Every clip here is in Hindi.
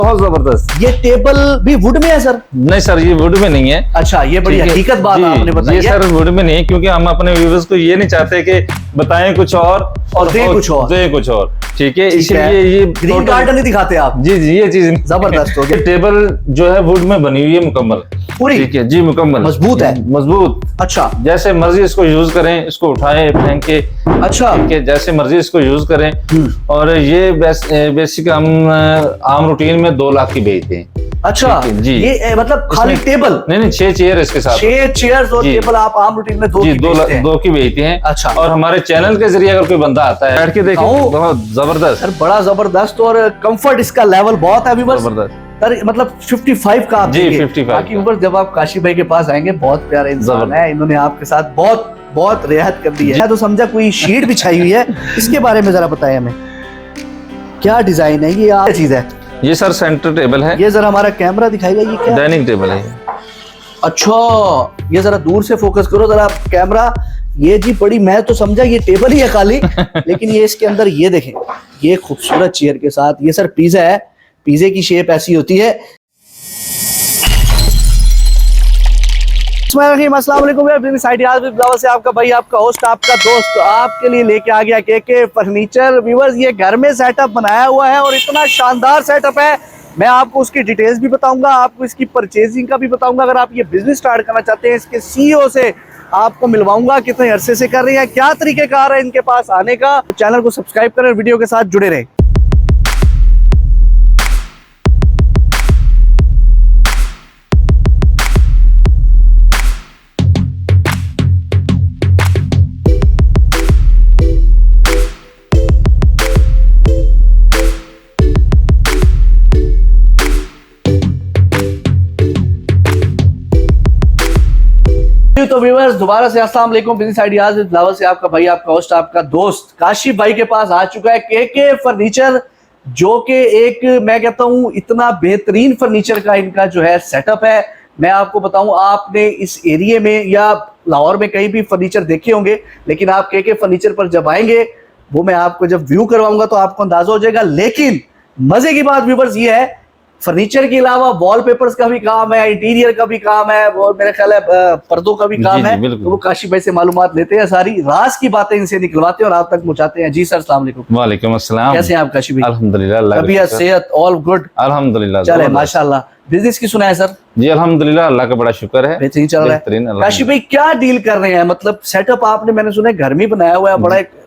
बहुत जबरदस्त। ये टेबल भी वुड में है सर? नहीं सर, ये वुड में नहीं है। अच्छा, ये बड़ी हकीकत बात आपने बताई है। ये सर वुड में नहीं है, क्योंकि हम अपने व्यूअर्स को ये नहीं चाहते कि बताएं कुछ और दे कुछ और। ठीक है, इसलिए ये ग्रीन गार्डन नहीं दिखाते आप? जी जी, ये चीज जबरदस्त हो गया। टेबल जो है वुड में बनी हुई है, मुकम्मल पूरी? ठीक है जी, मुकम्मल मजबूत है? मजबूत। अच्छा, जैसे मर्जी इसको यूज करें, इसको उठाएं फेंक के। अच्छा, ठीक है, जैसे मर्जी इसको यूज करें। और ये बेसिक हम आम रूटीन में 2 लाख की बेचते हैं। अच्छा जी, ये मतलब खाली टेबल? नहीं, 6 चेयर इसके साथ। 6 चेयर्स और टेबल आप आम रूटीन में 2 की बेचते हैं। अच्छा, और हमारे चैनल के जरिए अगर कोई बंदा आता है बैठ के देखे, बहुत जबरदस्त सर, बड़ा जबरदस्त। और कंफर्ट इसका लेवल बहुत है जबरदस्त सर, मतलब 55 का आप जी, 55 बाकी ऊपर जब आप काशी भाई के पास आएंगे, बहुत प्यारे इंसान है, इन्होंने आपके साथ बहुत बहुत रियायत कर दी है। मैं तो समझा कोई शीट बिछाई हुई है। इसके बारे में जरा बताएं हमें, क्या डिजाइन है, ये क्या चीज है? ये सर सेंटर टेबल है। ये जरा हमारा कैमरा दिखाएगा, ये क्या डाइनिंग टेबल है। अच्छा, ये जरा दूर से फोकस करो जरा कैमरा। ये जी बड़ी, मैं तो समझा ये टेबल ही है खाली लेकिन ये इसके अंदर ये देखें, ये खूबसूरत चेयर के साथ। ये सर पिज़्ज़ा है, पिज़्ज़े की शेप ऐसी होती है। अस्सलाम वालेकुम, से आपका भाई, आपका होस्ट, आपका दोस्त आपके लिए लेके आ गया के फर्नीचर। व्यूअर्स, ये घर में सेटअप बनाया हुआ है और इतना शानदार सेटअप है। मैं आपको उसकी डिटेल्स भी बताऊंगा, आपको इसकी परचेजिंग का भी बताऊंगा। अगर आप ये बिजनेस स्टार्ट करना चाहते हैं, इसके सीईओ से आपको मिलवाऊंगा, कितने अरसे से कर रहे हैं, क्या तरीकेकार है इनके पास आने का। चैनल को सब्सक्राइब करें, वीडियो के साथ जुड़े रहें। तो व्यूअर्स, दोबारा से अस्सलाम वालेकुम। बिजनेस आइडियाज विद ब्लावर से आपका भाई, आपका होस्ट, आपका दोस्त काशिफ भाई के पास आ चुका है के फर्नीचर, जो कि एक, मैं कहता हूं, इतना बेहतरीन फर्नीचर का इनका जो है सेटअप है। मैं आपको बताऊं, आपने इस एरिया में या लाहौर में कहीं भी फर्नीचर देखे होंगे, लेकिन आप के फर्नीचर पर जब आएंगे, वो मैं आपको जब व्यू करवाऊंगा तो आपको अंदाजा हो जाएगा। लेकिन मजे की बात व्यूअर्स ये है, फर्नीचर के अलावा वॉलपेपर्स का भी काम है, इंटीरियर का भी काम है, वो मेरा ख्याल है पर्दों का भी काम है। तो वो काशिफ भाई से मालूमात लेते हैं, सारी राज की बातें इनसे निकलवाते हैं और आप तक पहुंचाते हैं। जी सर, अस्सलाम वालेकुम। वालेकुम अस्सलाम। कैसे हैं आप काशिफ भाई? अल्हम्दुलिल्लाह, तबीयत सेहत ऑल गुड? अल्हम्दुलिल्लाह, चले माशाल्लाह। बिजनेस की सुना है सर? जी अल्हम्दुलिल्लाह, अल्लाह का बड़ा शुक्र है, बेहतरीन चल रहा है। काशिफ भाई क्या डील कर रहे हैं, मतलब सेटअप आपने, मैंने सुना है घर में बनाया हुआ है, बड़ा एक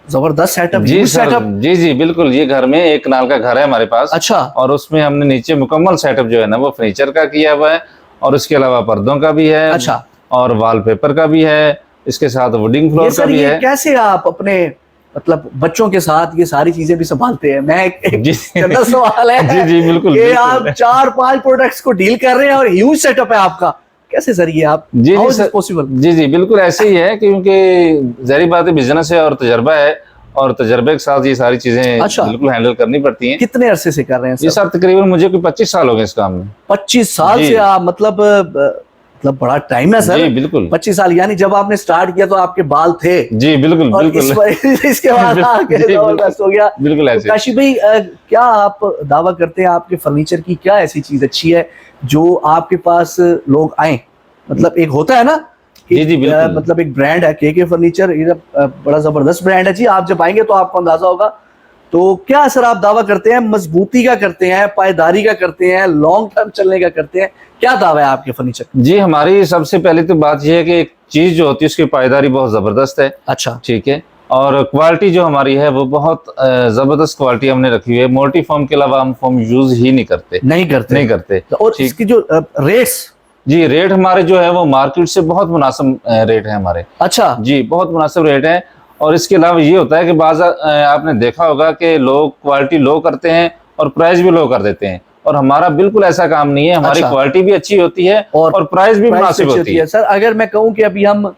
जबरदस्त सेटअप। जी सेटअप, जी जी बिल्कुल। ये घर में एक नाल का घर है हमारे पास। अच्छा। और उसमें हमने नीचे मुकम्मल सेटअप जो है ना, वो फर्नीचर का किया हुआ है, और उसके अलावा पर्दों का भी है। अच्छा। और वॉलपेपर का भी है, इसके साथ वुडिंग फ्लोर का भी है। कैसे आप अपने मतलब बच्चों के साथ ये सारी चीजें भी संभालते हैं? मैं एक सवाल है जी जी बिल्कुल, कि आप 4-5 प्रोडक्ट्स को डील कर रहे हैं और ह्यूज सेटअप है आपका, कैसे सर ये आप? जी जी पॉसिबल? जी जी बिल्कुल ऐसे ही है, क्योंकि जाहिर बात है, बिजनेस है और तजर्बा है, और तजर्बे के साथ ये सारी चीजें अच्छा। बिल्कुल हैंडल करनी पड़ती हैं। कितने अरसे से कर रहे हैं सर? ये सर तकरीबन मुझे कोई 25 साल हो गए इस काम में। 25 साल से आप, मतलब बड़ा टाइम है सर। जी बिल्कुल, 25 साल, यानी जब आपने स्टार्ट किया तो आपके बाल थे? जी बिल्कुल बिल्कुल। इसके बाद जबरदस्त हो गया बिल्कुल ऐसे। काशिफ भाई, क्या आप दावा करते हैं आपके फर्नीचर की क्या ऐसी चीज अच्छी है जो आपके पास लोग आए? मतलब एक होता है ना, जी जी बिल्कुल, मतलब एक ब्रांड है के फर्नीचर, ये बड़ा जबरदस्त ब्रांड है जी। आप जब आएंगे तो आपको अंदाजा होगा। तो क्या सर आप दावा करते हैं, मजबूती का करते हैं, पायदारी का करते हैं, लॉन्ग टर्म चलने का करते हैं, क्या दावा है आपके फर्नीचर? जी हमारी सबसे पहले तो बात यह है कि एक चीज जो होती है उसकी पायदारी बहुत जबरदस्त है। अच्छा, ठीक है। और क्वालिटी जो हमारी है वो बहुत जबरदस्त क्वालिटी हमने रखी हुई है। मोटी फोम के अलावा हम फोम यूज ही नहीं करते। और इसकी जो रेट्स? जी रेट हमारे जो है वो मार्केट से बहुत मुनासिब रेट है हमारे। अच्छा जी, बहुत मुनासिब रेट है। और इसके अलावा ये होता है कि बाज़ आपने देखा होगा कि लोग क्वालिटी लो करते हैं और प्राइस भी लो कर देते हैं, और हमारा बिल्कुल ऐसा काम नहीं है। हमारी क्वालिटी भी अच्छी होती है और प्राइस भी मुनासिब होती है। सर अगर मैं कहूँ कि अभी हम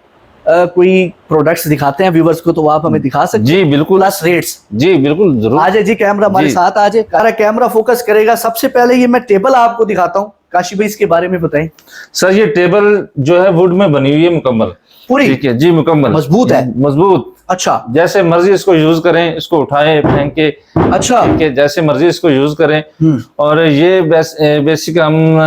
कोई प्रोडक्ट्स दिखाते हैं व्यूवर्स को, तो आप हमें दिखा सकते हैं? जी बिल्कुल, प्लस रेट्स? जी बिल्कुल जरूर। आ जाए जी, कैमरा हमारे साथ आ जाए, कैमरा फोकस करेगा। सबसे पहले ये मैं टेबल आपको दिखाता हूँ, काशिफ भाई इसके बारे में बताएं। सर ये टेबल जो है वुड में बनी हुई है, मुकम्मल पूरी? ठीक है जी, मुकम्मल मजबूत है? मजबूत। अच्छा जैसे मर्जी इसको यूज करें, इसको उठाएं फेंक के, अच्छा ठीक है, जैसे मर्जी इसको यूज करें। और ये बेसिक हम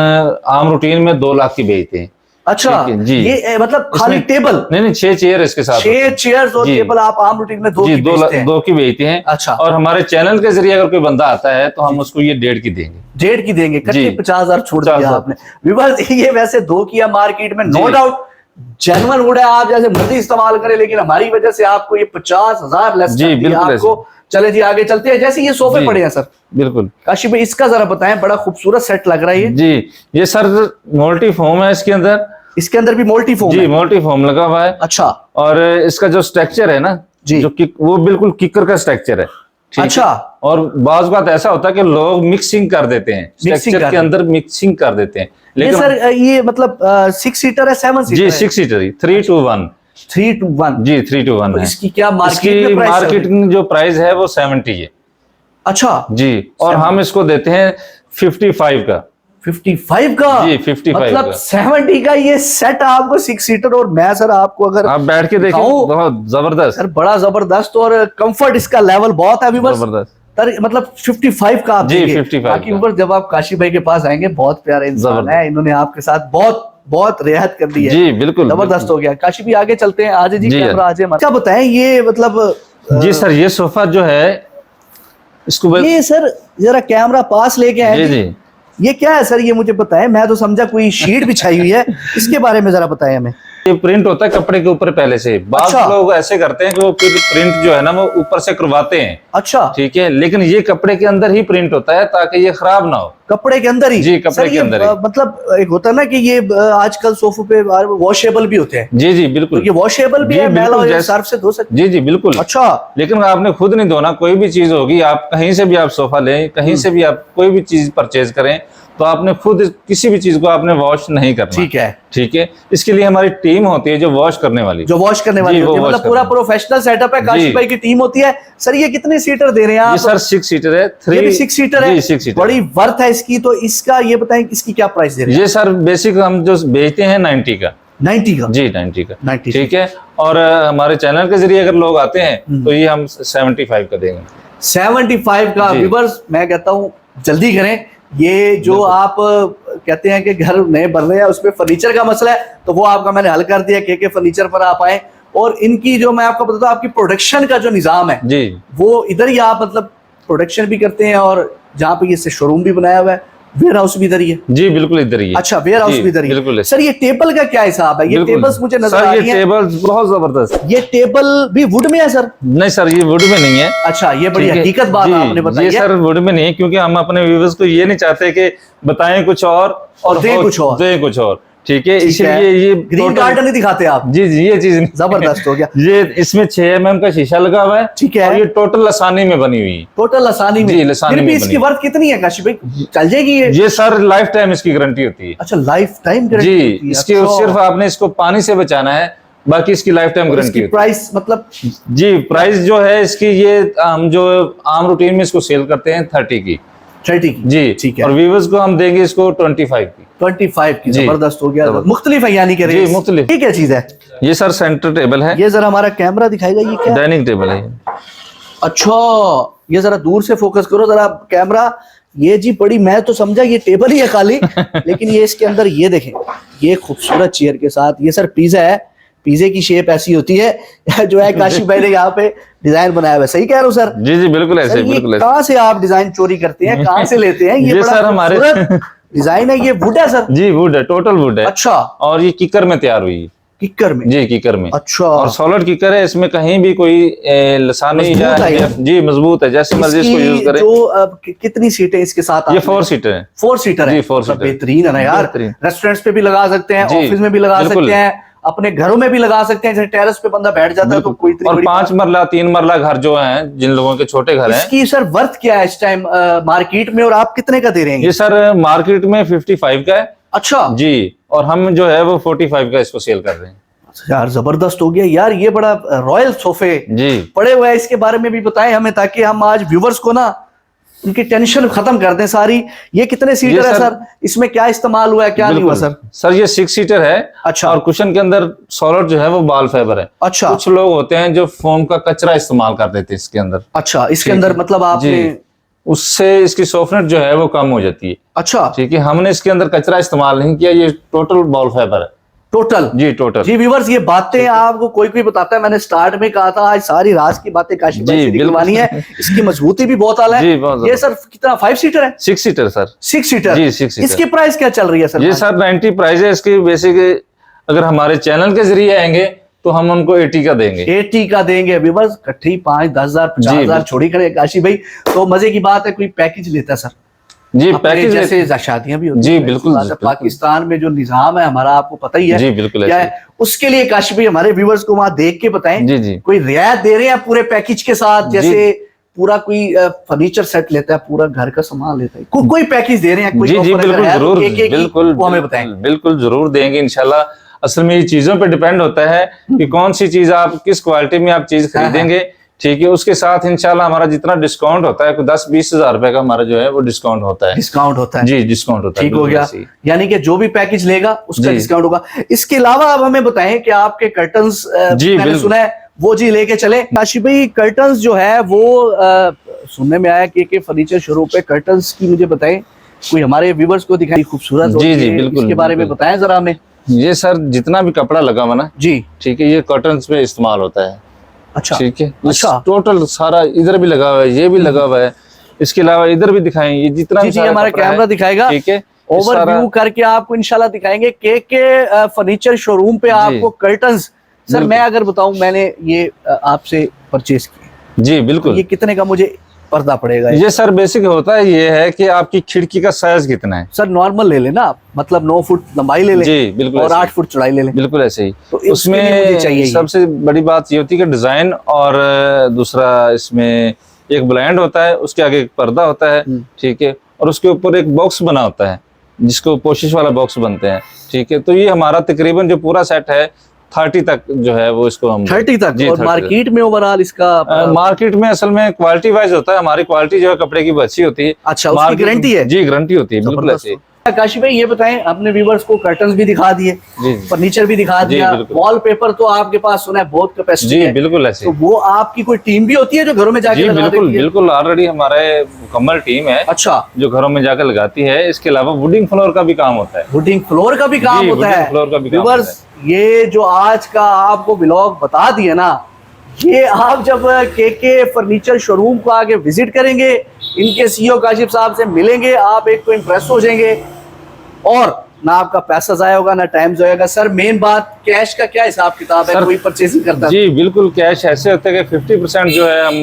आम रूटीन में 2 लाख की बेचते हैं। अच्छा ठीक है, जी। ये मतलब खाली इसमें टेबल? नहीं 6 चेयर इसके साथ, 6 चेयर्स और जी। टेबल आप आम रूटीन में 2 जी की 2 बेचते हैं? 2 की बेचते हैं। अच्छा। और हमारे चैनल के जरिए अगर कोई बंदा आता है तो हम उसको ये 1.5 की देंगे। 1.5 की देंगे, कट्टी जी। 50,000 छोड़ दिया 50,000। आपने। व्यूअर्स ये वैसे 2 किया मार्केट में, नो जी। डाउट जेन्युइन वुड है, आप जैसे मर्जी इस्तेमाल करें, लेकिन हमारी वजह से आपको ये 50,000 लेस जी, कर दिया बिल्कुल आपको। चले जी आगे चलते हैं। जैसे ये सोफे जी। पड़े हैं सर, बिल्कुल काशी भाई इसका जरा बताएं, बड़ा खूबसूरत सेट लग रहा है ये। जी। ये सर मोल्टी फोम है इसके अंदर। इसके अंदर भी मोल्टी फोम जी है? मोल्टी फोम लगा हुआ है। अच्छा। और इसका जो स्ट्रक्चर है ना जी। जो वो बिल्कुल किकर का स्ट्रक्चर है, ठीक अच्छा। है? और बाज़ बात ऐसा होता है कि लोग मिक्सिंग कर देते हैं, स्ट्रक्चर के अंदर मिक्सिंग कर देते हैं, ये लेकिन सर ये मतलब 6 सीटर है 7 सीटर जी है? 6 सीटर 3 to 1। 3 to 1 जी 3 to 1 तो है। इसकी क्या इसकी मार्केट में प्राइस चल रही है? मार्केटिंग जो प्राइस है वो 70 है। अच्छा जी। और हम इसको देते हैं 55 का। 55 का? जी 55 मतलब का। 70 का ये सेट आपको 6 सीटर। और मैं सर आपको अगर आप बैठ के देखिए, दिखाऊं, बहुत जबरदस्त, सर बड़ा जबरदस्त और कंफर्ट इसका लेवल बहुत है व्यूअर्स। जबरदस्त। सर मतलब 55 का आप जी, देंगे। 55 बाकी का। व्यूअर्स जब आप काशी भाई के पास आएंगे, बहुत प्यारे इंसान जबरदस्त। है, इन्होंने आपके साथ बहुत बहुत रियायत कर दी है। जी बिल्कुल जबरदस्त हो गया। काशी भी आगे चलते हैं, आज जी जी, कैमरा आज क्या बताएं ये मतलब जी सर ये सोफा जो है इसको ये सर जरा कैमरा पास लेके आए जी जी। जी। ये क्या है सर, ये मुझे बताएं, मैं तो समझा कोई शीट बिछाई हुई है, इसके बारे में जरा बताएं हमें। ये प्रिंट होता है कपड़े के ऊपर पहले से। बात अच्छा। लोग ऐसे करते हैं कि वो फिर प्रिंट जो है ना वो ऊपर से करवाते हैं, अच्छा। ठीक है, लेकिन ये कपड़े के अंदर ही प्रिंट होता है ताकि ये खराब ना हो। कपड़े के अंदर ही? जी, कपड़े सर के ये अंदर ही। मतलब एक होता है ना कि ये आजकल सोफे पे वॉशेबल भी होते हैं। जी जी बिल्कुल। ये वॉशेबल भी जी, है, मैला बिल्कुल, हो जाए जैसे- सर्फ से धो सकते? जी जी बिल्कुल। अच्छा। लेकिन आपने खुद नहीं धोना, कोई भी चीज होगी, आप कहीं से भी आप सोफा लें, कहीं से भी आप कोई भी चीज परचेज करें, तो आपने खुद किसी भी चीज को आपने वॉश नहीं करना। ठीक है। ठीक है। इसके लिए हमारी टीम होती है जो वॉश करने वाली, जो वॉश करने वाली जी, वो होती है, वॉश मतलब पूरा करने प्रोफेशनल सेटअप है, काशी जी। भाई की टीम होती है। सर ये कितने सीटर दे रहे हैं ये आप? सर 6 सीटर है। ये भी 6 सीटर है? जी 6 सीटर। बड़ी वर्थ है इसकी। तो इसका ये बताएं इसकी क्या प्राइस दे रहे हैं? ये सर बेसिक हम जो बेचते हैं 90 का। 90 का? जी 90 का 90। ठीक है। और हमारे चैनल के जरिए अगर लोग आते हैं तो ये हम 75 का देंगे। 75 का? जी। व्यूअर्स मैं कहता हूँ जल्दी करें। ये जो आप कहते हैं कि घर नए बन रहे हैं, उसमें फर्नीचर का मसला है, तो वो आपका मैंने हल कर दिया। के फर्नीचर पर आप आए। और इनकी जो मैं आपको बताता हूँ, आपकी प्रोडक्शन का जो निजाम है जी वो इधर ही आप मतलब प्रोडक्शन भी करते हैं, और जहाँ पे ये शोरूम भी बनाया हुआ है, वेयर हाउस भी इधर ही है? जी बिल्कुल इधर ही है। अच्छा, वेयर हाउस जी, भी इधर ही है। बिल्कुल है। सर ये टेबल का क्या हिसाब है? ये बिल्कुल। टेबल्स मुझे नजर सर आ ये रही हैं। टेबल्स बहुत जबरदस्त। ये टेबल भी वुड में है सर? नहीं सर ये वुड में नहीं है। अच्छा, ये बड़ी ठीक है। हकीकत बात जी, आपने बताई ये है। सर वुड में नहीं है, क्योंकि हम अपने व्यूअर्स को ये नहीं चाहते कि बताएं कुछ और दें हो- कुछ और। दें कुछ और, ठीक है, ठीक इसलिए है। ये ग्रीन total- गार्डन नहीं दिखाते आप? जी जी ये चीज नहीं। जबरदस्त हो गया। ये इसमें 6 mm का शीशा लगा हुआ है। ठीक है। और ये टोटल लसानी में बनी हुई है। टोटल आसानी में? जी, लसानी फिर भी में इसकी बनी। वर्थ कितनी है काशी भाई? चल जाएगी ये? ये सर लाइफ टाइम इसकी गारंटी होती है। अच्छा, लाइफ टाइम जी इसकी सिर्फ आपने इसको पानी से बचाना है, बाकी इसकी लाइफ टाइम गारंटी इसकी होती प्राइस मतलब? है। जी प्राइस जो है इसकी, ये हम जो आम रूटीन में इसको सेल करते हैं 30 की। 30 की? जी ठीक है। और व्यूअर्स को हम देंगे इसको 25 की। 25 की? जी। जबरदस्त हो गया। जबरदस्त। मुख्तलिफ है यानी कि जी, रेट्स? मुख्तलिफ। ये क्या चीज है? ये सर सेंटर टेबल है, ये जरा हमारा कैमरा दिखाएगा, ये क्या है? डाइनिंग टेबल है। अच्छा, ये जरा दूर से फोकस करो जरा कैमरा। ये जी बड़ी, मैं तो समझा ये टेबल ही है खाली, लेकिन ये इसके अंदर ये देखें, ये खूबसूरत चेयर के साथ, ये सर पिज्जा है। पिज्जे की शेप ऐसी होती है जो है काशी भाई ने यहाँ पे डिजाइन बनाया हुआ है। सही कह रहा हूँ सर? जी जी बिल्कुल ऐसे, सर, ये बिल्कुल ऐसे। कहाँ से आप डिजाइन चोरी करते हैं, कहाँ से लेते हैं? ये ये बड़ा सर हमारे खूबसूरत डिजाइन है। ये वुड है सर? जी वुड है, टोटल वुड है। अच्छा। और ये किकर में तैयार हुई है। किक्कर में? जी किकर में। अच्छा। और सॉलिड किकर है, इसमें कहीं भी कोई लसानी मजबूत है ये? जी मजबूत है, जैसे मर्जी इसको यूज करें। जो कितनी सीटें इसके साथ? ये 4 सीटर है। 4 सीटर है? जी, 4 सीटर। बेहतरीन है ना यार। बेहतरीन। रेस्टोरेंट्स पे भी लगा सकते हैं, जी, ऑफिस में भी लगा बिल्कुल। सकते हैं, अपने घरों में भी लगा सकते हैं। जैसे टेरेस पे बंदा बैठ जाता है तो कोई इतनी और बड़ी 5 मरला 3 मरला घर जो हैं, जिन लोगों के छोटे घर हैं, इसकी सर वर्थ क्या है इस टाइम मार्केट में, और आप कितने का दे रहे हैं? ये सर मार्केट में 55 का है। अच्छा जी। और हम जो है वो 45 का इसको सेल कर रहे हैं। यार, जबरदस्त हो गया यार। ये बड़ा रॉयल सोफे जी पड़े हुए हैं, इसके बारे में भी बताएं हमें, ताकि हम आज व्यूवर्स को ना उनकी टेंशन खत्म कर दें सारी। ये कितने सीटर है सर? इसमें क्या इस्तेमाल हुआ है, क्या नहीं हुआ सर? सर ये 6 सीटर है। अच्छा। और कुशन के अंदर सॉलिड जो है वो बाल फाइबर है। अच्छा। कुछ लोग होते हैं जो फोम का कचरा इस्तेमाल कर देते हैं इसके अंदर। अच्छा, इसके अंदर मतलब आपने उससे इसकी सॉफ्टनेस जो है वो कम हो जाती है। अच्छा, ठीक है। हमने इसके अंदर कचरा इस्तेमाल नहीं किया, ये टोटल बॉल फाइबर है। टोटल जी व्यूअर्स, ये बातें आपको कोई कोई बताता है। मैंने स्टार्ट में कहा था आज सारी राज की बातें काशी भाई से निकलवानी है। इसकी मजबूती भी बहुत आला है। ये सर कितना 5 सीटर है? 6 सीटर सर। 6 सीटर जी, 6 सीटर। इसकी प्राइस क्या चल रही है सर? ये सर 90 प्राइस है इसकी। बेसिक अगर हमारे चैनल के जरिए आएंगे तो हम उनको 80 का देंगे। 80 का देंगे व्यूअर्स। कट्ठी 5, 10,000, 50,000 छोड़ी खड़े काशी भाई। तो मजे की बात है, कोई पैकेज लेता है सर? जी पैकेज जैसे शादियां भी होती जी बिल्कुल। पाकिस्तान में जो निजाम है हमारा आपको पता ही है जी बिल्कुल क्या है। उसके लिए काशी भाई हमारे व्यूअर्स को वहां देख के बताएं जी जी कोई रियायत दे रहे हैं पूरे पैकेज के साथ? जैसे पूरा कोई फर्नीचर सेट लेता है, पूरा घर का सामान लेता है, कोई पैकेज दे रहे हैं? कोई जी जी बिल्कुल जरूर, बिल्कुल वो हमें बताएं। बिल्कुल जरूर देंगे इंशाल्लाह। असल में ये चीजों पे डिपेंड होता है कि कौन सी चीज आप किस क्वालिटी में आप चीज खरीदेंगे, ठीक है। उसके साथ इंशाल्लाह हमारा जितना डिस्काउंट होता है 10-20 हजार रुपए का हमारा जो है वो डिस्काउंट होता है। डिस्काउंट होता है जी, डिस्काउंट होता है। ठीक हो गया, यानी कि जो भी पैकेज लेगा उसका डिस्काउंट होगा। इसके अलावा आप हमें बताएं कि आपके कर्टन्स मैंने सुना है वो जी लेके चले काशी भाई। कर्टन्स जो है वो सुनने में आया कि फर्नीचर शोरूम पे कर्टन्स की मुझे बताएं, कोई हमारे व्यूअर्स को दिखाई खूबसूरत जी जी बिल्कुल इसके बारे में बताएं जरा हमें। ये सर जितना भी कपड़ा लगा हुआ ना जी, ठीक है, ये कर्टन्स पे इस्तेमाल होता है। अच्छा, ठीक है। अच्छा, टोटल सारा इधर भी लगा हुआ है, ये भी लगा हुआ है। इसके अलावा इधर भी दिखाएं, ये जितना भी हमारा कैमरा दिखाएगा, ठीक है। ओवरव्यू करके आपको इंशाल्लाह दिखाएंगे के फर्नीचर शोरूम पे आपको कर्टन्स। सर मैं अगर बताऊं, मैंने ये आपसे परचेज किया जी बिल्कुल, ये कितने का मुझे पर्दा पड़ेगा? ये सर बेसिक होता है ये है कि आपकी खिड़की का साइज कितना है। सर नॉर्मल ले लेना, मतलब 9 फुट लंबाई ले लें जी बिल्कुल, और 8 फुट चौड़ाई ले लें, बिल्कुल ऐसे ही। तो उसमें चाहिए सबसे बड़ी बात ये होती है कि डिजाइन, और दूसरा इसमें एक ब्लाइंड होता है, उसके आगे एक पर्दा होता है, ठीक है, और उसके ऊपर एक बॉक्स बना होता है जिसको पोशिश वाला बॉक्स बनते हैं, ठीक है। तो ये हमारा तकरीबन जो पूरा सेट है 30 तक जो है वो इसको हम 30 तक। और मार्केट में ओवरऑल इसका मार्केट में असल में क्वालिटी वाइज होता है। हमारी क्वालिटी जो है कपड़े की वो अच्छी होती है। अच्छा, उसकी गारंटी है? जी गारंटी होती है बिल्कुल ऐसे। काशी भाई ये बताएं, अपने व्यूवर्स को कर्टन्स भी दिखा दिए, फर्नीचर भी दिखा दिया, वॉलपेपर तो आपके पास सुना है बहुत कैपेसिटी है। बिल्कुल ऐसे। तो वो आपकी कोई टीम भी होती है जो घरों में जाके लगा देती है? बिल्कुल ऑलरेडी हमारे मुकम्मल टीम है। अच्छा, जो घरों में जाकर लगाती है। इसके अलावा वुडिंग फ्लोर का भी काम होता है। वुडिंग फ्लोर का भी काम होता है। फ्लोर का भी काम होता है। ये जो आज का आपको व्लॉग बता दिया ना, ये आप जब के फर्नीचर शोरूम को आगे विजिट करेंगे, इनके सीईओ काशिफ साहब से मिलेंगे, आप एक तो इम्प्रेस हो जाएंगे, और ना आपका पैसा जाया होगा ना टाइम जाएगा। सर मेन बात कैश का क्या हिसाब किताब है? कोई परचेसिंग करता है? जी बिल्कुल, कैश ऐसे होता है कि 50% जो है हम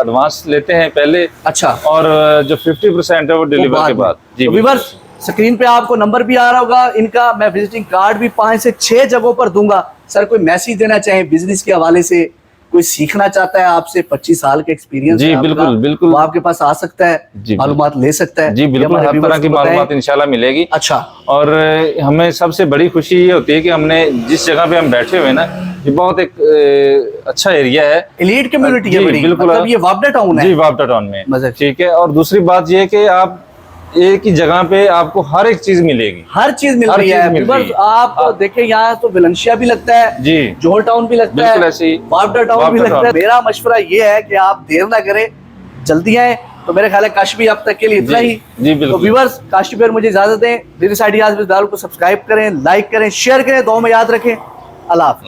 एडवांस लेते हैं पहले। अच्छा, और जो 50% है वो डिलीवर के बाद। जी व्यूअर्स, स्क्रीन पे आपको नंबर भी आ रहा होगा इनका, मैं विजिटिंग कार्ड भी 5 से 6 जगहों पर दूंगा। सर कोई मैसेज देना चाहे बिजनेस के हवाले से, कोई सीखना चाहता है आपसे, 25 साल का एक्सपीरियंस जी बिल्कुल बिल्कुल, वो आपके पास आ सकता है, मालूमात ले सकता है। जी बिल्कुल, हर तरह की मालूमात इंशाल्लाह मिलेगी। अच्छा, और हमें सबसे बड़ी खुशी ये होती है कि हमने जिस जगह पे हम बैठे हुए ना, ये बहुत एक अच्छा एरिया है, एलीट कम्युनिटी है बिल्कुल। मतलब ये वापडा टाउन है? जी वापडा टाउन में, ठीक है। और दूसरी बात ये कि आप एक ही जगह पे आपको हर एक चीज मिलेगी, हर चीज मिल रही है। आप देखें यहाँ तो विलंशिया भी लगता है जी, जोहर टाउन भी लगता है, वापडा टाउन भी लगता है। मेरा मशवरा ये है कि आप देर ना करें, जल्दी आए। तो मेरे ख्याल है काशी अब तक के लिए इतना ही। तो व्यूअर्स, काशी पर मुझे इजाजत दें। बिजनेस आइडियाज को सब्सक्राइब करें, लाइक करें, शेयर करें, दुआ में याद रखें। अल्लाह हाफ़िज़।